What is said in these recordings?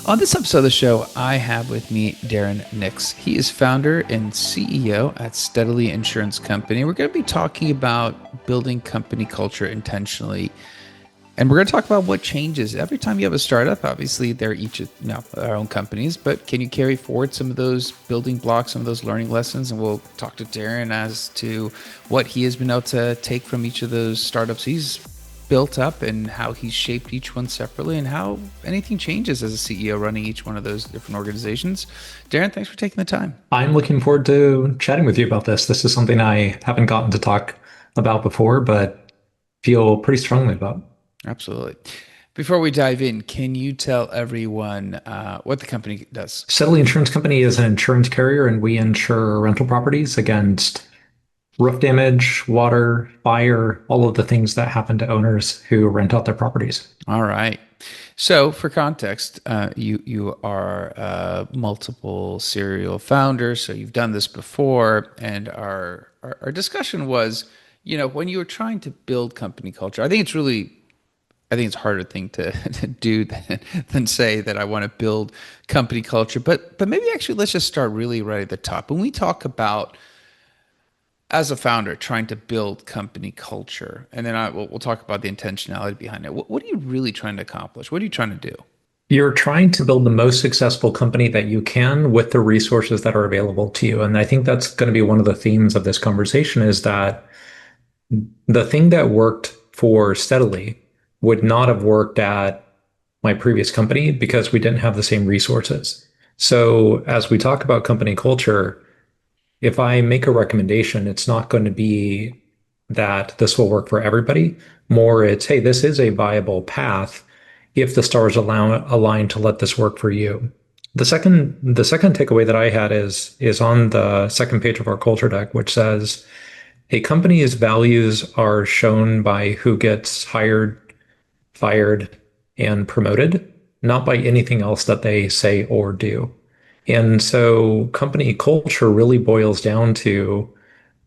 On this episode of the show, I have with me Darren Nix. He is founder and CEO at Steadily Insurance Company. We're going to be talking about building company culture intentionally. And we're going to talk about what changes every time you have a startup. Obviously, they're each our own companies, but can you carry forward some of those building blocks, some of those learning lessons? And we'll talk to Darren as to what he has been able to take from each of those startups he's built up and how he's shaped each one separately and how anything changes as a CEO running each one of those different organizations. Darren, thanks for taking the time. I'm looking forward to chatting with you about this. This is something I haven't gotten to talk about before, but feel pretty strongly about. Absolutely. Before we dive in, can you tell everyone what the company does? Steadily Insurance Company is an insurance carrier, and we insure rental properties against roof damage, water, fire, all of the things that happen to owners who rent out their properties. All right. So, for context, you are multiple serial founders, so you've done this before, and our discussion was, when you were trying to build company culture, I think it's a harder thing to do than say that I want to build company culture. But maybe actually let's just start really right at the top. When we talk about as a founder trying to build company culture, and then we'll talk about the intentionality behind it. What are you really trying to accomplish? What are you trying to do? You're trying to build the most successful company that you can with the resources that are available to you. And I think that's going to be one of the themes of this conversation is that the thing that worked for Steadily would not have worked at my previous company because we didn't have the same resources. So as we talk about company culture, if I make a recommendation, it's not going to be that this will work for everybody. More it's, hey, this is a viable path if the stars align to let this work for you. The second takeaway that I had is on the second page of our culture deck, which says a company's values are shown by who gets hired, fired, and promoted, not by anything else that they say or do. And so company culture really boils down to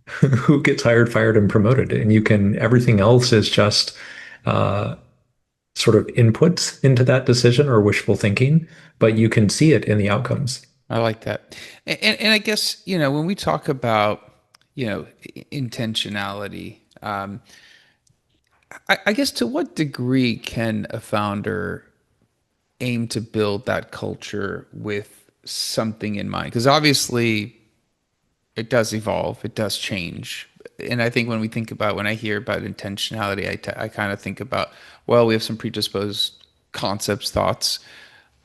who gets hired, fired, and promoted. And everything else is just sort of inputs into that decision or wishful thinking, but you can see it in the outcomes. I like that. And I guess, when we talk about, intentionality, I guess to what degree can a founder aim to build that culture with something in mind? Because obviously it does evolve, it does change. And I think when I hear about intentionality, I kind of think about, well, we have some predisposed concepts, thoughts,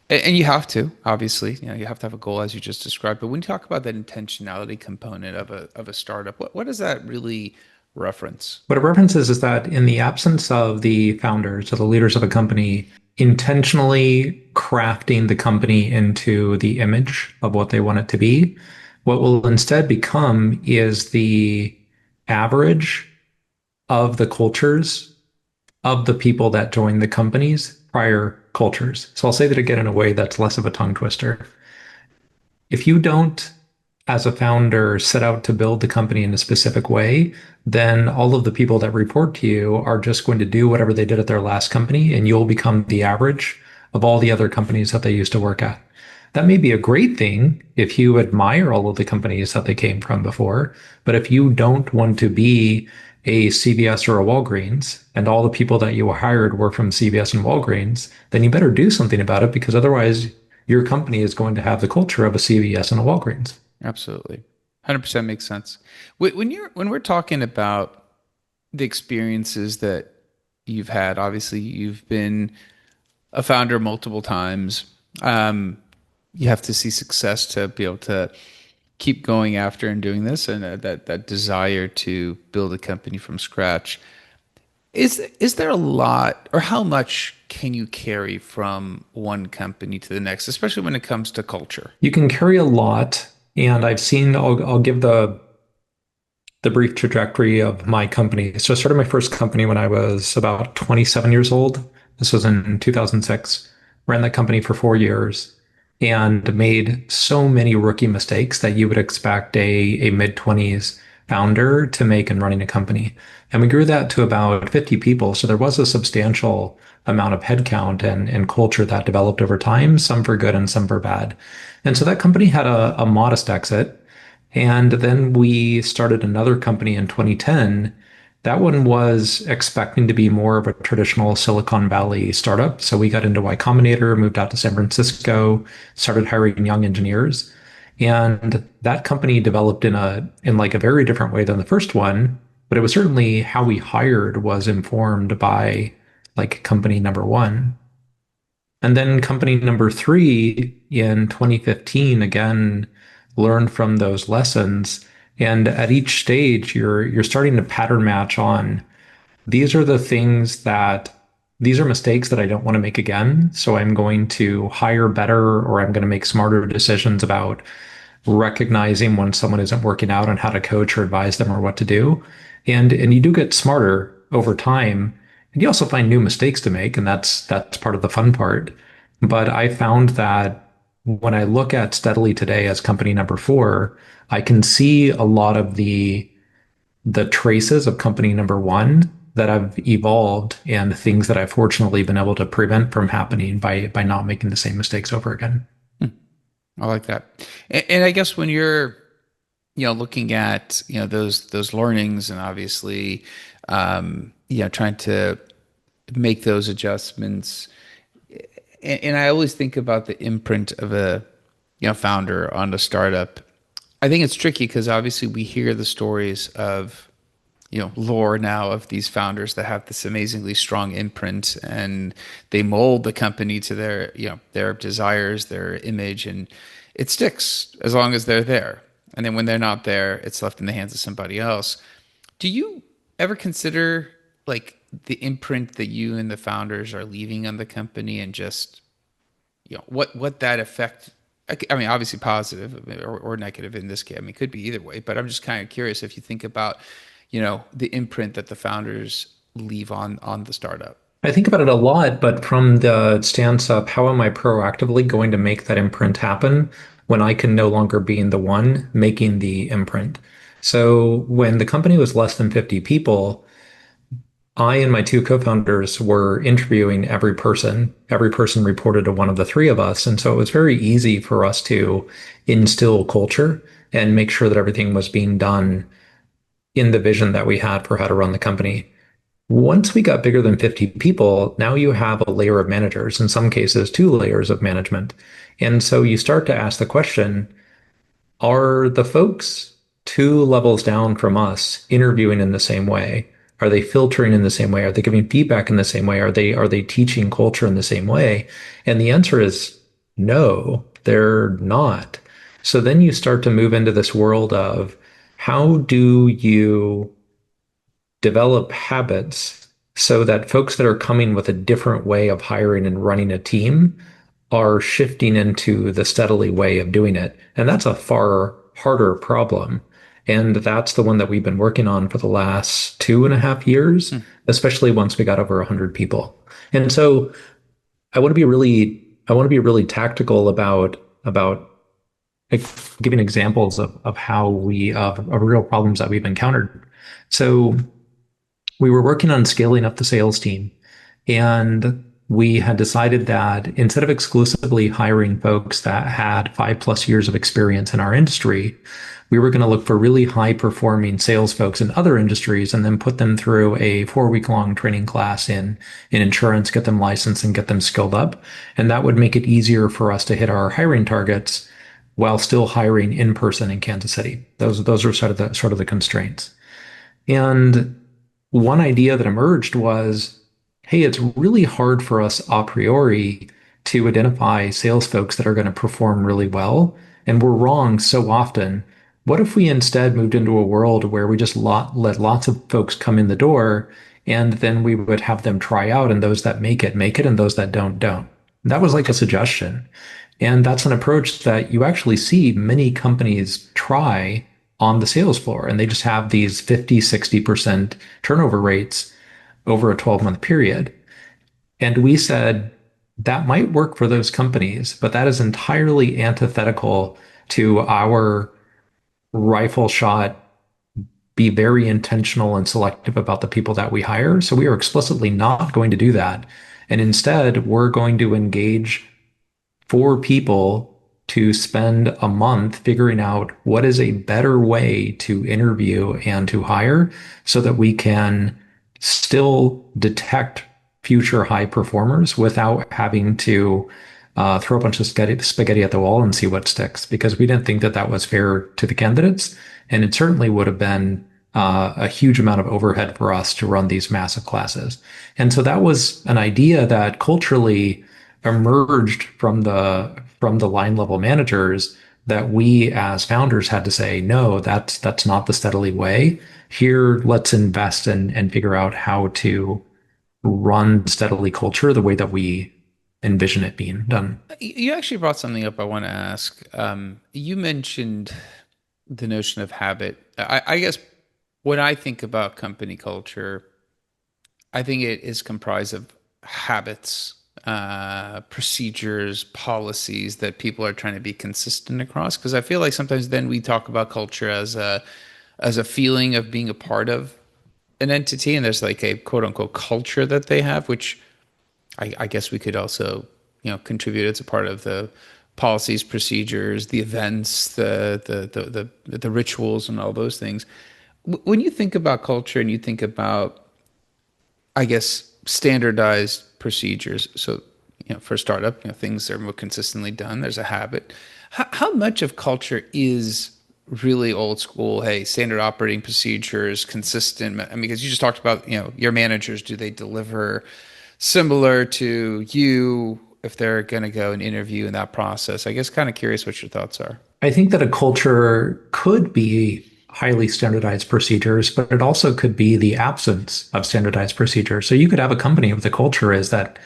and you have to, obviously, you have to have a goal as you just described. But when you talk about that intentionality component of a startup, what does that really reference? What it references is that in the absence of the founders or the leaders of a company intentionally crafting the company into the image of what they want it to be, what will instead become is the average of the cultures of the people that join the company's prior cultures. So I'll say that again in a way that's less of a tongue twister. If you don't, as a founder, set out to build the company in a specific way, then all of the people that report to you are just going to do whatever they did at their last company, and you'll become the average of all the other companies that they used to work at. That may be a great thing if you admire all of the companies that they came from before, but if you don't want to be a CVS or a Walgreens, and all the people that you hired were from CVS and Walgreens, then you better do something about it because otherwise your company is going to have the culture of a CVS and a Walgreens. Absolutely. 100% makes sense. When we're talking about the experiences that you've had, obviously you've been a founder multiple times. You have to see success to be able to keep going after and doing this, and that desire to build a company from scratch. Is there a lot, or how much can you carry from one company to the next, especially when it comes to culture? You can carry a lot, and I'll give the brief trajectory of my company. So I started my first company when I was about 27 years old. This was in 2006. Ran that company for 4 years and made so many rookie mistakes that you would expect a mid-20s founder to make in running a company. And we grew that to about 50 people. So there was a substantial amount of headcount and culture that developed over time, some for good and some for bad. And so that company had a modest exit. And then we started another company in 2010. That one was expecting to be more of a traditional Silicon Valley startup. So we got into Y Combinator, moved out to San Francisco, started hiring young engineers. And that company developed in like a very different way than the first one, but it was certainly how we hired was informed by like company number one. And then company number three in 2015, again, learned from those lessons. And at each stage, you're starting to pattern match on these are the things that these are mistakes that I don't want to make again. So I'm going to hire better or I'm going to make smarter decisions about recognizing when someone isn't working out and how to coach or advise them or what to do. And you do get smarter over time. And you also find new mistakes to make, and that's part of the fun part. But I found that when I look at Steadily today as company number four, I can see a lot of the traces of company number one that have evolved and things that I've fortunately been able to prevent from happening by not making the same mistakes over again. I like that. And I guess when you're, looking at, those learnings and obviously, trying to make those adjustments. And I always think about the imprint of a, founder on a startup. I think it's tricky because obviously we hear the stories of, lore now of these founders that have this amazingly strong imprint and they mold the company to their, their desires, their image, and it sticks as long as they're there. And then when they're not there, it's left in the hands of somebody else. Do you ever consider like the imprint that you and the founders are leaving on the company and just, what that effect, I mean, obviously positive or negative in this case. I mean, it could be either way, but I'm just kind of curious if you think about, the imprint that the founders leave on the startup. I think about it a lot, but from the stance of how am I proactively going to make that imprint happen when I can no longer be the one making the imprint? So when the company was less than 50 people, I and my two co-founders were interviewing every person. Every person reported to one of the three of us. And so it was very easy for us to instill culture and make sure that everything was being done in the vision that we had for how to run the company. Once we got bigger than 50 people, now you have a layer of managers, in some cases, two layers of management. And so you start to ask the question, are the folks two levels down from us interviewing in the same way? Are they filtering in the same way? Are they giving feedback in the same way? Are they teaching culture in the same way? And the answer is no, they're not. So then you start to move into this world of how do you develop habits so that folks that are coming with a different way of hiring and running a team are shifting into the steadily way of doing it. And that's a far harder problem. And that's the one that we've been working on for the last 2.5 years, especially once we got over 100 people. And so I want to be really tactical about like, giving examples of how of real problems that we've encountered. So we were working on scaling up the sales team, and we had decided that instead of exclusively hiring folks that had 5+ years of experience in our industry, we were going to look for really high performing sales folks in other industries and then put them through a 4 week long training class in insurance, get them licensed and get them skilled up. And that would make it easier for us to hit our hiring targets while still hiring in person in Kansas City. Those are sort of the constraints. And one idea that emerged was, hey, it's really hard for us a priori to identify sales folks that are going to perform really well. And we're wrong so often. What if we instead moved into a world where we just let lots of folks come in the door and then we would have them try out, and those that make it, and those that don't. That was like a suggestion. And that's an approach that you actually see many companies try on the sales floor. And they just have these 50, 60% turnover rates over a 12-month period. And we said that might work for those companies, but that is entirely antithetical to our rifle shot be very intentional and selective about the people that we hire. So we are explicitly not going to do that. And instead, we're going to engage for people to spend a month figuring out what is a better way to interview and to hire so that we can still detect future high performers without having to throw a bunch of spaghetti at the wall and see what sticks, because we didn't think that that was fair to the candidates. And it certainly would have been a huge amount of overhead for us to run these massive classes. And so that was an idea that culturally emerged from the line level managers that we as founders had to say, no, that's not the Steadily way. Here, let's invest and figure out how to run Steadily culture the way that we envision it being done. You actually brought something up I want to ask. You mentioned the notion of habit. I guess when I think about company culture, I think it is comprised of habits, procedures, policies that people are trying to be consistent across. Because I feel like sometimes then we talk about culture as a feeling of being a part of an entity, and there's like a quote unquote culture that they have, which I guess we could also, contribute. It's a part of the policies, procedures, the events, the rituals, and all those things. When you think about culture and you think about, I guess, standardized procedures. So, for a startup, things are more consistently done. There's a habit. How much of culture is really old school? Hey, standard operating procedures, consistent. I mean, because you just talked about, your managers, do they deliver similar to you if they're going to go and interview in that process? I guess kind of curious what your thoughts are. I think that a culture could be highly standardized procedures, but it also could be the absence of standardized procedures. So you could have a company with a culture is that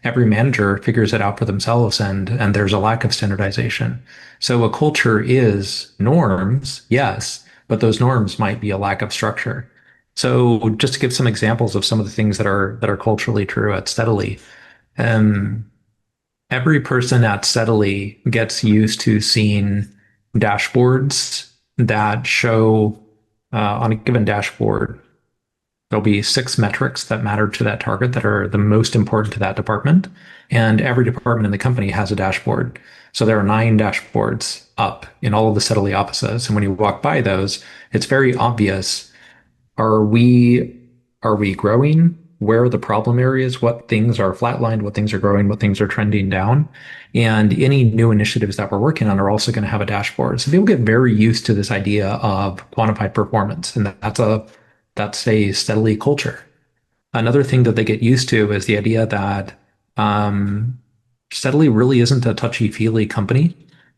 every manager figures it out for themselves and there's a lack of standardization. So a culture is norms, yes, but those norms might be a lack of structure. So just to give some examples of some of the things that are culturally true at Steadily, um, every person at Steadily gets used to seeing dashboards that show on a given dashboard, there'll be 6 metrics that matter to that target that are the most important to that department. And every department in the company has a dashboard. So there are 9 dashboards up in all of the Steadily offices. And when you walk by those, it's very obvious. Are we growing? Where are the problem areas? What things are flatlined? What things are growing? What things are trending down? And any new initiatives that we're working on are also going to have a dashboard. So people get very used to this idea of quantified performance, and that's a Steadily culture. Another thing that they get used to is the idea that um, Steadily really isn't a touchy-feely company.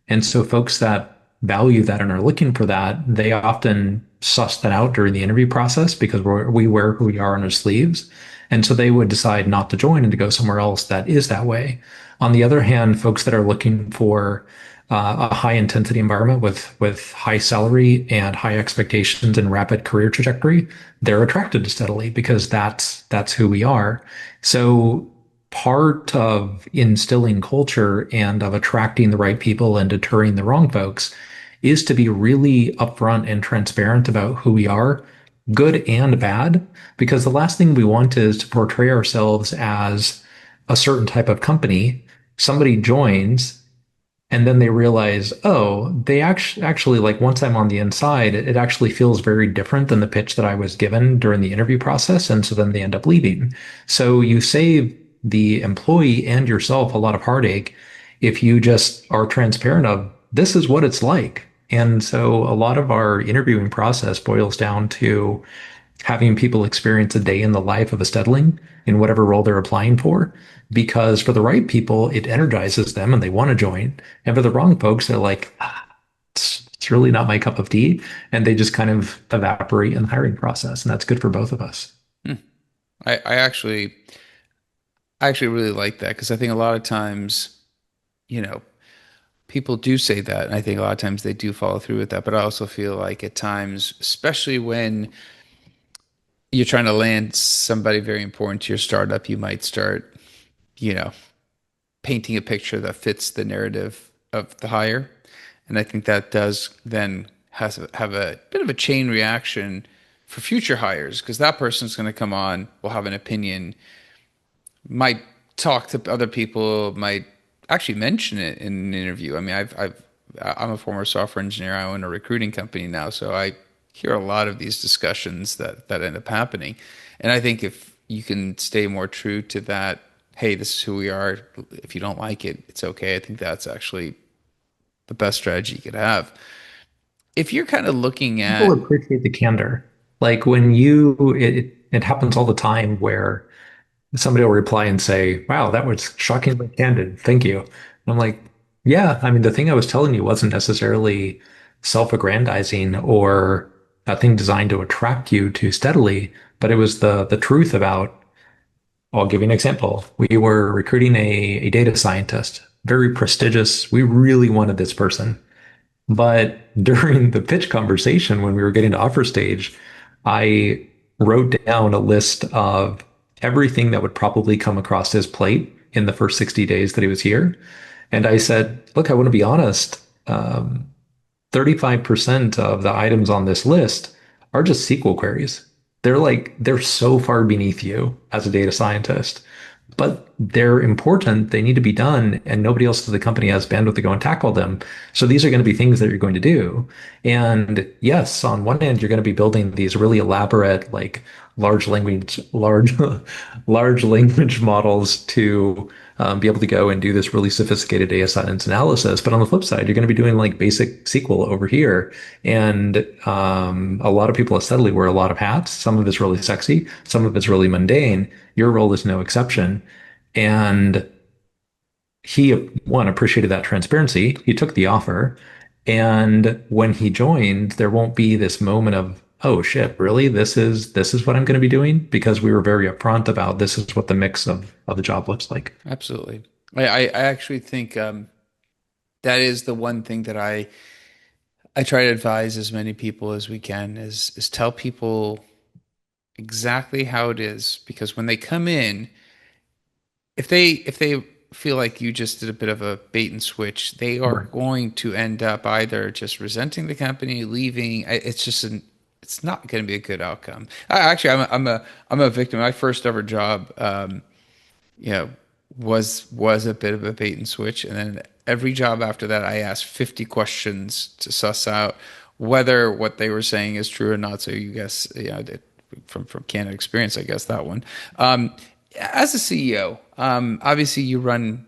And so folks that value that and are looking for that, they often suss that out during the interview process because we wear who we are on our sleeves. And so they would decide not to join and to go somewhere else that is that way. On the other hand, folks that are looking for a high intensity environment with high salary and high expectations and rapid career trajectory, they're attracted to Steadily because that's who we are. So part of instilling culture and of attracting the right people and deterring the wrong folks is to be really upfront and transparent about who we are, good and bad, because the last thing we want is to portray ourselves as a certain type of company. Somebody joins and then they realize, oh, they actually like once I'm on the inside, it actually feels very different than the pitch that I was given during the interview process. And so then they end up leaving. So you save the employee and yourself a lot of heartache if you just are transparent of this is what it's like. And so a lot of our interviewing process boils down to having people experience a day in the life of a Steadling in whatever role they're applying for. Because for the right people, it energizes them and they want to join. And for the wrong folks, they're like, it's really not my cup of tea. And they just kind of evaporate in the hiring process. And that's good for both of us. Hmm. I actually really like that because I think a lot of times, you know, people do say that, and I think a lot of times they do follow through with that. But I also feel like at times, especially when you're trying to land somebody very important to your startup, you might start, you know, painting a picture that fits the narrative of the hire. And I think that does then have a bit of a chain reaction for future hires, because that person's going to come on, will have an opinion, might talk to other people, might actually mention it in an interview. I mean, I'm a former software engineer. I own a recruiting company now, so I hear a lot of these discussions that end up happening. And I think if you can stay more true to that, hey, this is who we are. If you don't like it, it's okay. I think that's actually the best strategy you could have. If you're kind of looking People at, appreciate the candor. Like when it happens all the time where somebody will reply and say, "Wow, that was shockingly candid. Thank you." And I'm like, "Yeah, I mean, the thing I was telling you wasn't necessarily self-aggrandizing or a thing designed to attract you to steadily, but it was the truth about." I'll give you an example. We were recruiting a data scientist, very prestigious. We really wanted this person. But during the pitch conversation, when we were getting to offer stage, I wrote down a list of everything that would probably come across his plate in the first 60 days that he was here. And I said, look, I want to be honest. 35% of the items on this list are just SQL queries. They're so far beneath you as a data scientist, but they're important. They need to be done, and nobody else in the company has bandwidth to go and tackle them. So these are going to be things that you're going to do. And yes, on one end, you're going to be building these really elaborate, like large language models to be able to go and do this really sophisticated data science analysis. But on the flip side, you're going to be doing like basic SQL over here. And a lot of people at Steadily wear a lot of hats. Some of it's really sexy, some of it's really mundane. Your role is no exception. And he, one, appreciated that transparency. He took the offer. And when he joined, there won't be this moment of, oh shit, really? This is what I'm going to be doing? Because we were very upfront about this is what the mix of the job looks like. absolutely. I actually think that is the one thing that I try to advise as many people as we can is tell people exactly how it is, because when they come in, if they feel like you just did a bit of a bait and switch, they are Right. going to end up either just resenting the company, leaving. It's not going to be a good outcome. Actually, I'm a victim. My first ever job, you know, was a bit of a bait and switch. And then every job after that, I asked 50 questions to suss out whether what they were saying is true or not. So you guess, from candid experience, I guess that one. As a CEO, obviously you run,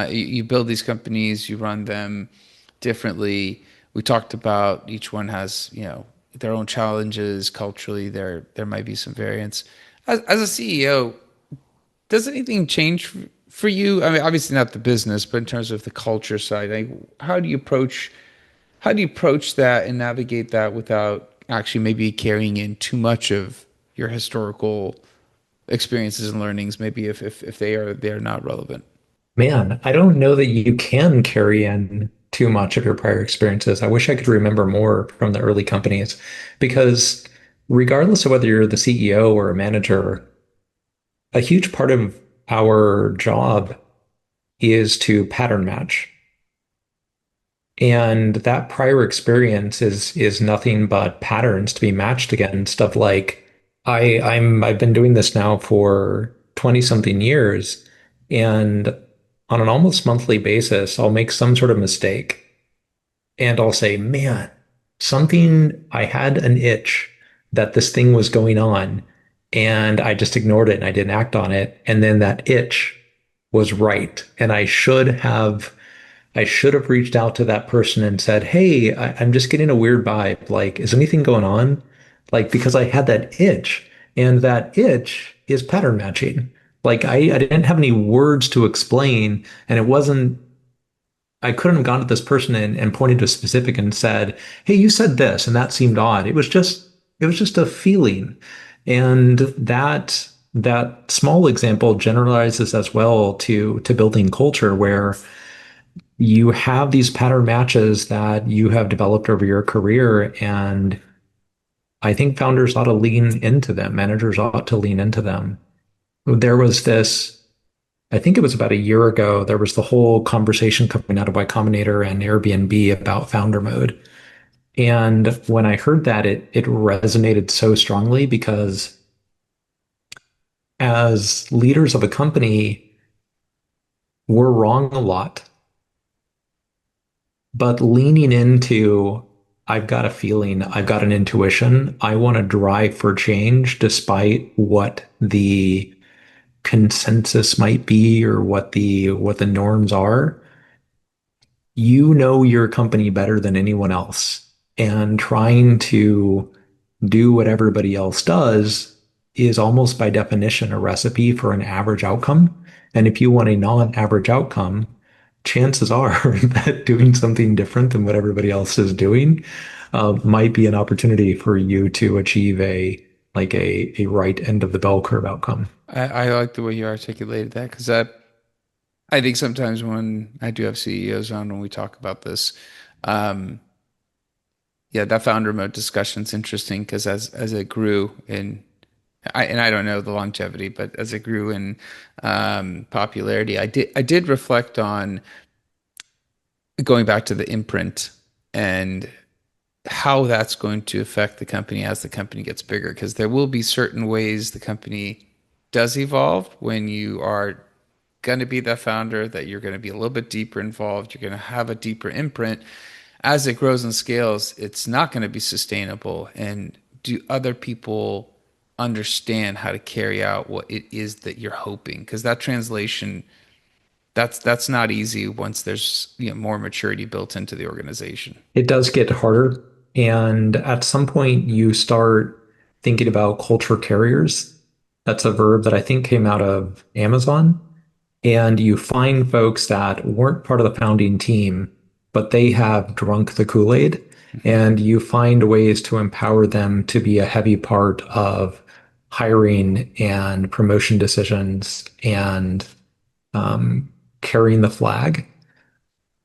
you build these companies, you run them differently. We talked about each one has, their own challenges culturally. There might be some variance. As a CEO, does anything change for you? I mean, obviously not the business, but in terms of the culture side, like, how do you approach that and navigate that without actually maybe carrying in too much of your historical experiences and learnings, maybe if they're not relevant? Man, I don't know that you can carry in too much of your prior experiences. I wish I could remember more from the early companies because regardless of whether you're the CEO or a manager, a huge part of our job is to pattern match. And that prior experience is nothing but patterns to be matched against of like I've been doing this now for 20 something years and on an almost monthly basis I'll make some sort of mistake and I'll say, man, something I had an itch that this thing was going on and I just ignored it and I didn't act on it and then that itch was right and I should have reached out to that person and said, "Hey, I'm just getting a weird vibe. Like, is anything going on?" Like, because I had that itch, and that itch is pattern matching. Like, I didn't have any words to explain, and it wasn't, I couldn't have gone to this person and pointed to a specific and said, "Hey, you said this, and that seemed odd." It was just a feeling. And that small example generalizes as well to building culture where you have these pattern matches that you have developed over your career. And I think founders ought to lean into them. Managers ought to lean into them. There was this, I think it was about a year ago, there was the whole conversation coming out of Y Combinator and Airbnb about founder mode. And when I heard that, it resonated so strongly because as leaders of a company, we're wrong a lot, but leaning into, I've got a feeling, I've got an intuition, I want to drive for change despite what the consensus might be or what the norms are. You know your company better than anyone else, and trying to do what everybody else does is almost by definition a recipe for an average outcome. And if you want a non-average outcome, chances are that doing something different than what everybody else is doing might be an opportunity for you to achieve a right end of the bell curve outcome. I like the way you articulated that because I think sometimes when I do have CEOs on when we talk about this, um, yeah, that founder mode discussion is interesting because as it grew in I don't know the longevity, but as it grew in popularity, I did reflect on going back to the imprint and how that's going to affect the company as the company gets bigger, because there will be certain ways the company does evolve when you are going to be the founder, that you're going to be a little bit deeper involved, you're going to have a deeper imprint. As it grows and scales, it's not going to be sustainable. And do other people understand how to carry out what it is that you're hoping? Because that translation, that's not easy once there's more maturity built into the organization. It does get harder. And at some point, you start thinking about culture carriers. That's a verb that I think came out of Amazon. And you find folks that weren't part of the founding team, but they have drunk the Kool-Aid. Mhm. And you find ways to empower them to be a heavy part of hiring and promotion decisions and um, carrying the flag.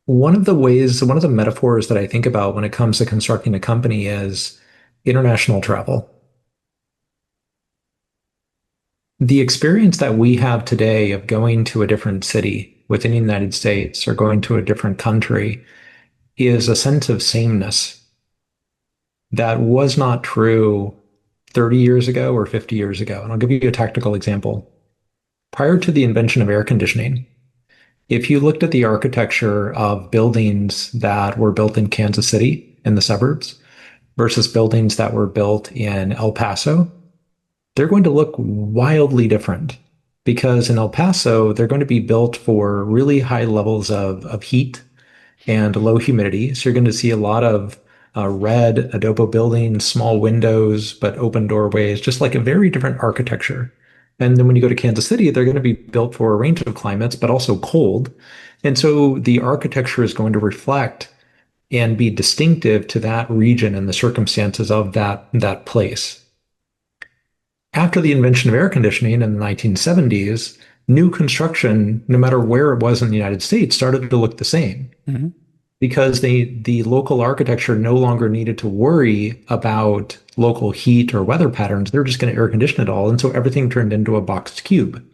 One of the metaphors that I think about when it comes to constructing a company is international travel. The experience that we have today of going to a different city within the United States or going to a different country is a sense of sameness that was not true 30 years ago or 50 years ago. And I'll give you a tactical example. Prior to the invention of air conditioning, if you looked at the architecture of buildings that were built in Kansas City in the suburbs versus buildings that were built in El Paso, they're going to look wildly different because in El Paso, they're going to be built for really high levels of heat and low humidity. So you're going to see a lot of red adobe buildings, small windows, but open doorways, just like a very different architecture. And then when you go to Kansas City, they're going to be built for a range of climates, but also cold. And so the architecture is going to reflect and be distinctive to that region and the circumstances of that place. After the invention of air conditioning in the 1970s, new construction, no matter where it was in the United States, started to look the same Mhm. because the local architecture no longer needed to worry about local heat or weather patterns. They're just going to air condition it all. And so everything turned into a boxed cube.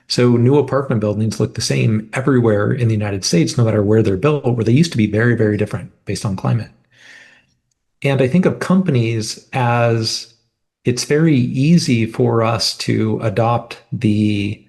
So new apartment buildings look the same everywhere in the United States, no matter where they're built, where they used to be very, very different based on climate. And I think of companies as it's very easy for us to adopt the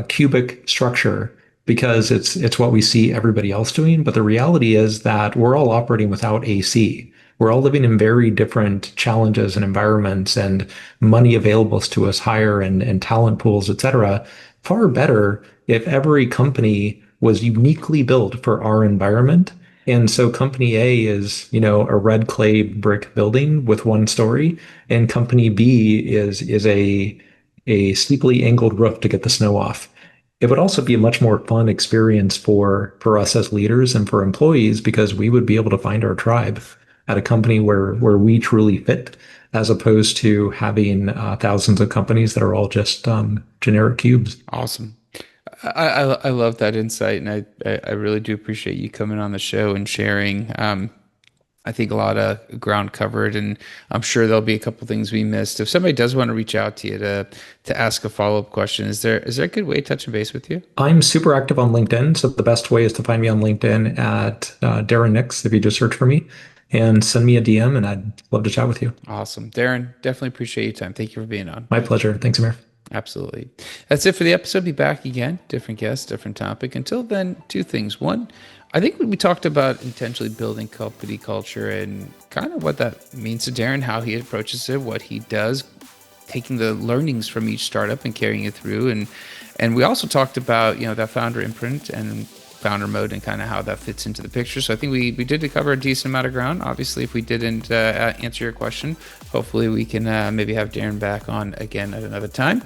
cubic structure because it's what we see everybody else doing. But the reality is that we're all operating without AC. We're all living in very different challenges and environments, and money available to us higher, and talent pools, et cetera. Far better if every company was uniquely built for our environment. And so company A is, a red clay brick building with one story, and company B is a steeply angled roof to get the snow off. It would also be a much more fun experience for us as leaders and for employees because we would be able to find our tribe at a company where we truly fit, as opposed to having thousands of companies that are all just generic cubes. Awesome. I love that insight, and I really do appreciate you coming on the show and sharing. I think a lot of ground covered, and I'm sure there'll be a couple things we missed. If somebody does want to reach out to you to ask a follow-up question, is there a good way to touch base with you? I'm super active on LinkedIn, so the best way is to find me on LinkedIn at Darren Nix if you just search for me and send me a DM, and I'd love to chat with you. Awesome. Darren, definitely appreciate your time. Thank you for being on. My pleasure. Thanks, Amir. Absolutely. That's it for the episode. Be back again. Different guest, different topic. Until then, two things. One, I think we talked about intentionally building company culture and kind of what that means to Darren, how he approaches it, what he does, taking the learnings from each startup and carrying it through. And we also talked about, that founder imprint and founder mode and kind of how that fits into the picture. So I think we did cover a decent amount of ground. Obviously, if we didn't answer your question, hopefully we can maybe have Darren back on again at another time.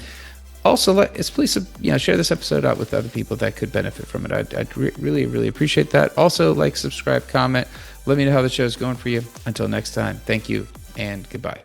Also, please share this episode out with other people that could benefit from it. I'd really, really appreciate that. Also, subscribe, comment. Let me know how the show is going for you. Until next time, thank you and goodbye.